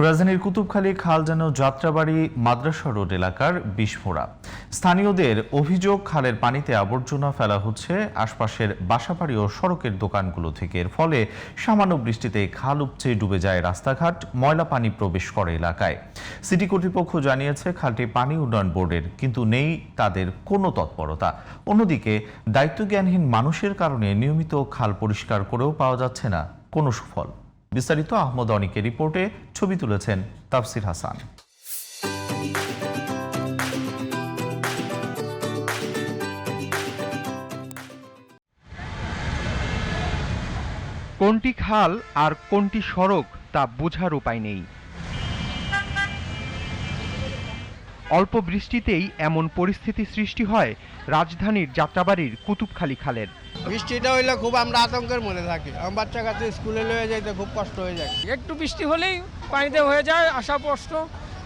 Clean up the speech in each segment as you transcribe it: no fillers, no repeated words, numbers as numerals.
রাজধানীর কুতুবখালী খাল যেন যাত্রাবাড়ি মাদ্রাসা রোড এলাকার বিস্ফোরা। স্থানীয়দের অভিযোগ, খালের পানিতে আবর্জনা ফেলা হচ্ছে আশপাশের বাসাবাড়ি ও সড়কের দোকানগুলো থেকে। এর ফলে সামান্য বৃষ্টিতে খাল উপচে ডুবে যায় রাস্তাঘাট, ময়লা পানি প্রবেশ করে এলাকায়। সিটি কর্তৃপক্ষ জানিয়েছে খালটি পানি উন্নয়ন বোর্ডের, কিন্তু নেই তাদের কোনো তৎপরতা। অন্যদিকে দায়িত্বজ্ঞানহীন মানুষের কারণে নিয়মিত খাল পরিষ্কার করেও পাওয়া যাচ্ছে না কোনো সুফল। বিস্তারিত আহমদ অনিকের রিপোর্টে, ছবি তুলেছেন তাফসির হাসান। কোনটি খাল আর কোনটি সড়ক তা বোঝার উপায় নেই। অল্প বৃষ্টিতেই এমন পরিস্থিতি সৃষ্টি হয় রাজধানীর যাত্রাবাড়ির কুতুবখালী খালের। বৃষ্টিটা হইলে খুব আমরা আতঙ্কের মধ্যে থাকি। আমার বাচ্চা কাছে স্কুলে লয়ে যাইতে খুব কষ্ট হয়ে যায়। একটু বৃষ্টি হলেই পানিতে হয়ে যায় আসা কষ্ট,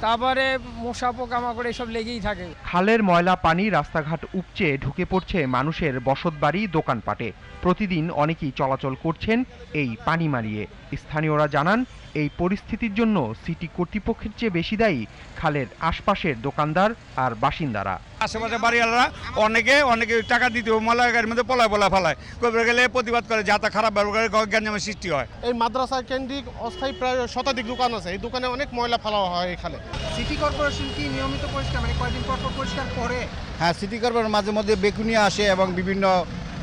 তারপরে মশা পোকামাকড় এসব লেগেই থাকে। খালের ময়লা পানি রাস্তাঘাট উপচে ঢুকে পড়ছে মানুষের বসতবাড়ি, দোকানপাটে। প্রতিদিন অনেকেই চলাচল করছেন এই পানি মারিয়ে। স্থানীয়রা জানান, এই পরিস্থিতির জন্য সিটি কর্তৃপক্ষের চেয়ে বেশি দায়ী খালের আশপাশের দোকানদার আর বাসিন্দারা। আশেপাশে বাড়িওয়ালারা অনেকে টাকা দিতে ময়লা গাড়ির মধ্যে পলায় ফেলায়, কবে গেলে প্রতিবাদ করে, যাতে খারাপ ব্যবহার করে গ্যাঞ্জামের সৃষ্টি হয়। এই মাদ্রাসা কেন্দ্রিক অস্থায়ী প্রায় শতাধিক দোকান আছে, এই দোকানে অনেক ময়লা ফেলা হয় এখানে। সিটি কর্পোরেশন কি নিয়মিত পরিষ্কার, মানে কয়েকদিন পর পরিষ্কার করে? হ্যাঁ, সিটি কর্পোরেশন মাঝে মধ্যে বেকুনিয়া আসে এবং বিভিন্ন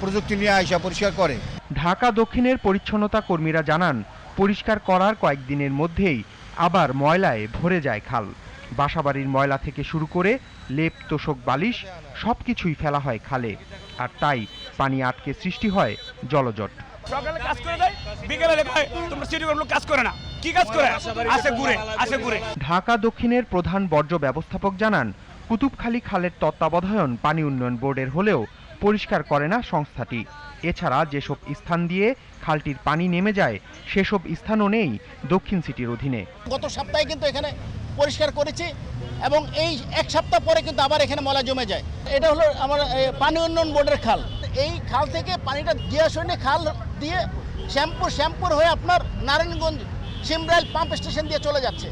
প্রযুক্তি নিয়ে আসা পরিষ্কার করে। ঢাকা দক্ষিণের পরিচ্ছন্নতা কর্মীরা জানান, পরিষ্কার করার কয়েকদিনের মধ্যেই আবার ময়লায় ভরে যায় খাল। বাসাবাড়ির ময়লা থেকে শুরু করে লেপ, তোশক, বালিশ সবকিছুই ফেলা হয় খালে, আর তাই পানি আটকে সৃষ্টি হয় জলজট। সকালে কাজ করে দেয়, বিকেলে কয় তোমরা সিটি কর্পোরেশন কাজ করে না। কি কাজ করে? আসে ঘুরে। ঢাকা দক্ষিণের প্রধান বর্জ্য ব্যবস্থাপক জানান, কুতুবখালী খালের তত্ত্বাবধায়ন পানি উন্নয়ন বোর্ডের হলেও পরিষ্কার করে না সংস্থাটি। এছাড়া যেসব স্থান দিয়ে খালটির পানি নেমে যায় সেসব স্থানও নেই দক্ষিণ সিটির অধীনে। গত সপ্তাহে কিন্তু এখানে পরিষ্কার করেছি এবং এই এক সপ্তাহ পরে কিন্তু আবার এখানে ময়লা জমে যায়। এটা হলো আমার পানি উন্নয়ন বোর্ডের খাল। এই খাল থেকে পানিটা জিয়াশনী খাল দিয়ে শ্যামপুর হয়ে আপনার নারায়ণগঞ্জ সিমরাইল পাম্প স্টেশন দিয়ে চলে যাচ্ছে।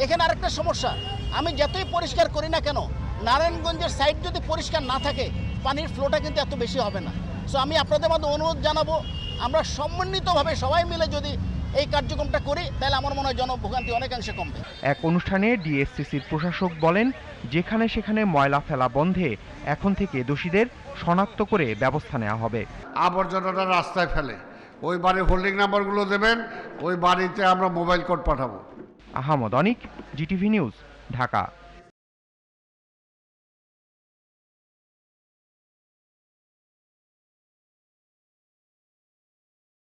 এখানে আরেকটা সমস্যা, আমি যতই পরিষ্কার করি না কেন, নারায়ণগঞ্জের সাইড যদি পরিষ্কার না থাকে পানির ফ্লোটা কিন্তু এত বেশি হবে না। সো আমি আপনাদের মধ্যে অনুরোধ জানাবো, আমরা সমন্বিতভাবে সবাই মিলে যদি এই কার্যক্রমটা করি তাহলে আমার মনে হয় জনভোগান্তি অনেকাংশে কমবে। এক অনুষ্ঠানে ডিএসসিসির প্রশাসক বলেন, যেখানে সেখানে ময়লা ফেলা বন্ধে এখন থেকে দোষীদের শনাক্ত করে ব্যবস্থা নেওয়া হবে। আবর্জনাটা রাস্তায় ফেলে, ওই বাড়ির হোল্ডিং নাম্বারগুলো দেবেন, ওই বাড়িতে আমরা মোবাইল কোড পাঠাবো। আহমদ অনিক, জিটিভি নিউজ, ঢাকা।